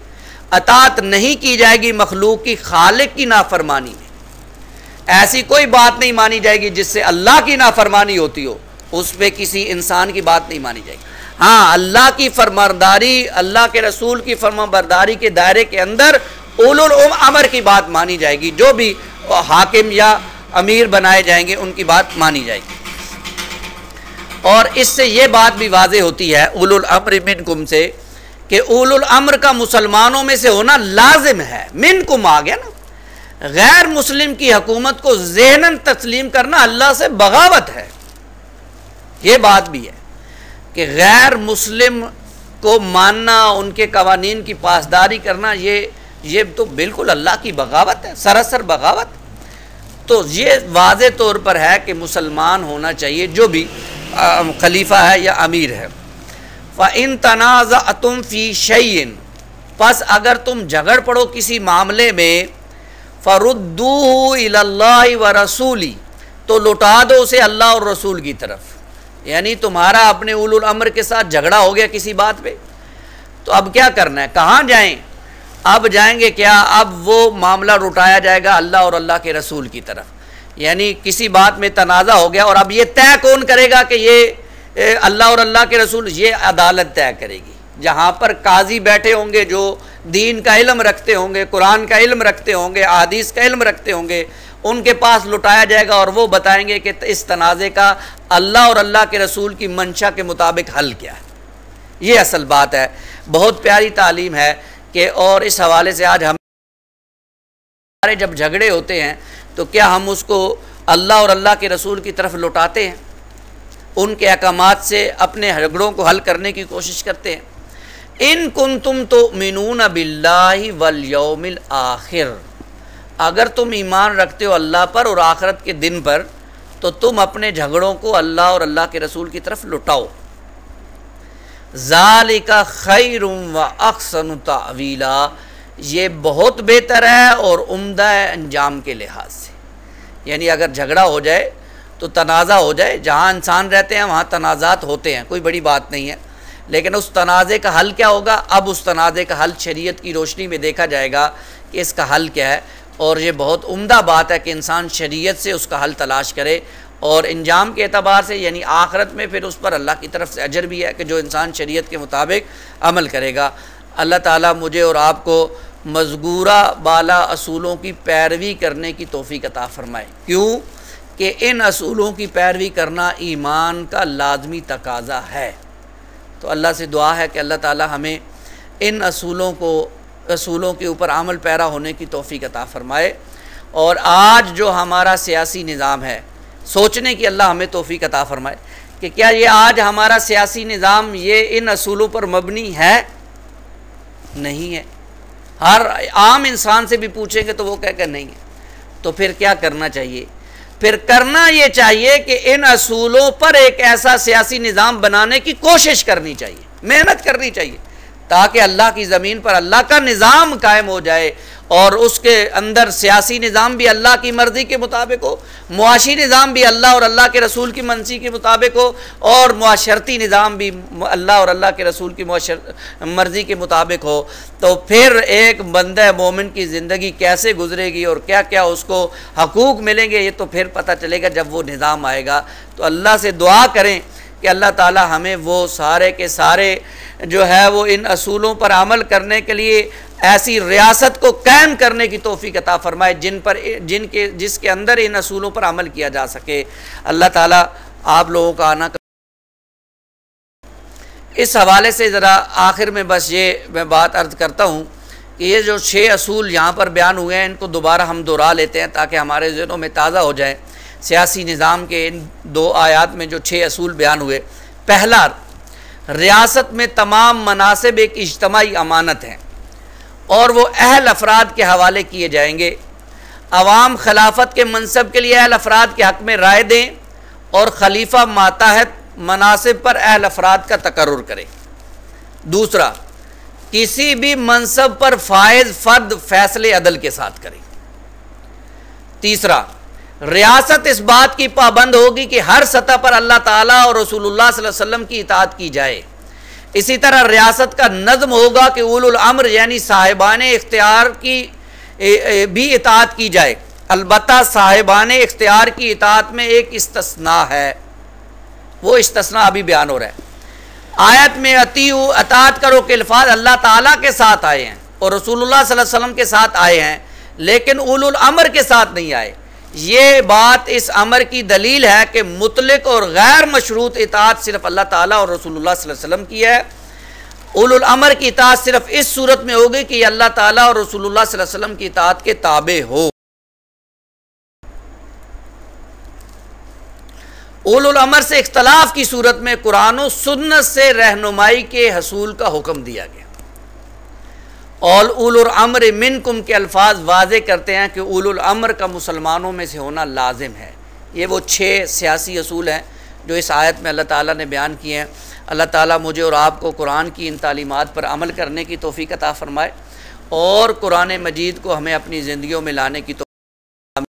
[SPEAKER 1] अताअत नहीं की जाएगी मखलूक की खालिक की नाफरमानी में। ऐसी कोई बात नहीं मानी जाएगी जिससे अल्लाह की नाफरमानी होती हो, उस पर किसी इंसान की बात नहीं मानी जाएगी। हाँ, अल्लाह की फरमाबरदारी, अल्लाह के रसूल की फरमाबरदारी के दायरे के अंदर उलुल अम्र की बात मानी जाएगी, जो भी हाकिम या अमीर बनाए जाएंगे उनकी बात मानी जाएगी। और इससे ये बात भी वाज़ेह होती है उलुल अम्र मिनकुम से कि उलुल अम्र का मुसलमानों में से होना लाजिम है। मिनकुम आ गया ना, गैर मुस्लिम की हुकूमत को ज़हनन तस्लीम करना अल्लाह से बगावत है। ये बात भी है कि गैर मुस्लिम को मानना, उनके कवानीन की पासदारी करना, ये तो बिल्कुल अल्लाह की बगावत है, सरासर बगावत। तो ये वाज़े तौर पर है कि मुसलमान होना चाहिए जो भी खलीफा है या अमीर है। फ़इन तनाज़अतुम फ़ी शैइन, बस अगर तुम झगड़ पड़ो किसी मामले में, फ़रुद्दूहु इलल्लाहि व रसूली, तो लौटा दो उसे अल्लाह और रसूल की तरफ। यानी तुम्हारा अपने उलुल अम्र के साथ झगड़ा हो गया किसी बात पे, तो अब क्या करना है, कहाँ जाएं? अब जाएंगे क्या, अब वो मामला लौटाया जाएगा अल्लाह और अल्लाह के रसूल की तरफ। यानी किसी बात में तनाज़ा हो गया, और अब ये तय कौन करेगा कि ये अल्लाह और अल्लाह के रसूल, ये अदालत तय करेगी, जहाँ पर काजी बैठे होंगे जो दीन का इल्म रखते होंगे, कुरान का इल्म रखते होंगे, अहादीस का इल्म रखते होंगे, उनके पास लुटाया जाएगा और वो बताएंगे कि इस तनाज़े का अल्लाह और अल्लाह के रसूल की मंशा के मुताबिक हल क्या है। ये असल बात है, बहुत प्यारी तालीम है कि, और इस हवाले से आज हमारे जब झगड़े होते हैं तो क्या हम उसको अल्लाह और अल्लाह के रसूल की तरफ लौटाते हैं, उनके अहकामात से अपने झगड़ों को हल करने की कोशिश करते हैं। इन कुंतुम तुमिनून बिल्लाहि वल यौमिल आखिर, अगर तुम ईमान रखते हो अल्लाह पर और आखिरत के दिन पर, तो तुम अपने झगड़ों को अल्लाह और अल्लाह के रसूल की तरफ लौटाओ। ज़ालिका खैरुम व अहसनु तावीला, ये बहुत बेहतर है और उम्दा है अंजाम के लिहाज से। यानी अगर झगड़ा हो जाए तो तनाज़ा हो जाए, जहाँ इंसान रहते हैं वहाँ तनाज़ात होते हैं, कोई बड़ी बात नहीं है, लेकिन उस तनाज़े का हल क्या होगा, अब उस तनाज़े का हल शरीयत की रोशनी में देखा जाएगा कि इसका हल क्या है। और ये बहुत उम्दा बात है कि इंसान शरीयत से उसका हल तलाश करे, और इंजाम के एतबार से यानी आखिरत में फिर उस पर अल्लाह की तरफ से अजर भी है कि जो इंसान शरीयत के मुताबिक अमल करेगा। अल्लाह ताला मुझे और आपको मज़कूरा बाला असूलों की पैरवी करने की तौफ़ीक़ अता फ़रमाए। क्यों कि इन असूलों की पैरवी करना ईमान का लाज़मी तकाज़ा है। तो अल्लाह से दुआ है कि अल्लाह ताला हमें इन असूलों के ऊपर अमल पैरा होने की तौफ़ीक़ अता फ़रमाए। और आज जो हमारा सियासी निज़ाम है, सोचने की अल्लाह हमें तौफ़ीक़ अता फ़रमाए कि क्या ये आज हमारा सियासी निज़ाम ये इन असूलों पर मबनी है? नहीं है। हर आम इंसान से भी पूछेंगे तो वो कहकर नहीं है। तो फिर क्या करना चाहिए? फिर करना ये चाहिए कि इन असूलों पर एक ऐसा सियासी निज़ाम बनाने की कोशिश करनी चाहिए, मेहनत करनी चाहिए, ताकि अल्लाह की ज़मीन पर अल्लाह का निज़ाम कायम हो जाए और उसके अंदर सियासी निज़ाम भी अल्लाह की मर्ज़ी के मुताबिक हो, मुआशी निज़ाम भी अल्लाह और अल्लाह के रसूल की मर्ज़ी के मुताबिक हो, और मुआशरती निज़ाम भी अल्लाह और अल्लाह के रसूल की मर्ज़ी के मुताबिक हो। तो फिर एक बंदा मोमिन की ज़िंदगी कैसे गुजरेगी और क्या क्या उसको हकूक़ मिलेंगे, ये तो फिर पता चलेगा जब वो निज़ाम आएगा। तो अल्लाह से दुआ करें कि अल्लाह ताला हमें वो सारे के सारे जो है वो इन असूलों पर अमल करने के लिए ऐसी रियासत को कायम करने की तौफीक अता फरमाए जिसके अंदर इन असूलों पर अमल किया जा सके। अल्लाह ताला आप लोगों का आना। इस हवाले से ज़रा आखिर में बस ये मैं बात अर्ज़ करता हूँ कि ये जो 6 असूल यहाँ पर बयान हुए हैं, इनको दोबारा हम दोहरा लेते हैं ताकि हमारे ज़हनों में ताज़ा हो जाए। सियासी निज़ाम के इन 2 आयात में जो 6 असूल बयान हुए, पहला, रियासत में तमाम मनासिब एक इज्तमाई अमानत हैं और वो अहल अफराद के हवाले किए जाएंगे। अवाम खिलाफत के मनसब के लिए अहल अफराद के हक़ में राय दें और खलीफा मातहत मनासिब पर अहल अफराद का तकर्रुर करे। दूसरा, किसी भी मनसब पर फायज फ़र्द फ़ैसले अदल के साथ करे। तीसरा, रियासत इस बात की पाबंद होगी कि हर सतह पर अल्लाह ताला और रसूलुल्लाह सल्लल्लाहु अलैहि वसल्लम की इताअत की जाए। इसी तरह रियासत का नज़्म होगा कि उलुल अम्र यानी साहिबाने इख्तियार की भी इताअत की जाए। अलबत्ता साहिबाने इख्तियार की इताअत में एक इस्तिस्ना है, वो इस्तिस्ना अभी बयान हो रहा है। आयत में अतीउ अताअत करो के अल्फाज अल्लाह ताला के साथ आए हैं और रसूलुल्लाह सल्लल्लाहु अलैहि वसल्लम के साथ आए हैं, लेकिन उलुल अम्र के साथ नहीं आए। ये बात इस अमर की दलील है कि मुतलक और गैर मशरूत इताअत सिर्फ अल्लाह ताला और रसूलुल्लाह सल्लल्लाहु अलैहि वसल्लम की है। उलुल अमर की इताअत सिर्फ इस सूरत में होगी कि अल्लाह ताला और रसूलुल्लाह सल्लल्लाहु अलैहि वसल्लम की इताअत के ताबे हो। उलुल अमर से इख्तलाफ की सूरत में कुरान और सुन्नत से रहनुमाई के हसूल का हुक्म दिया गया। और उलुल अम्र मिनकुम के अल्फाज वाज़े करते हैं कि उलुल अम्र का मुसलमानों में से होना लाजिम है। ये वो 6 सियासी असूल हैं जो इस आयत में अल्लाह ताला ने बयान किए हैं। अल्लाह ताला मुझे और आपको कुरान की इन तालीमात पर अमल करने की तौफीक अता फ़रमाए और कुरान मजीद को हमें अपनी ज़िंदगियों में लाने की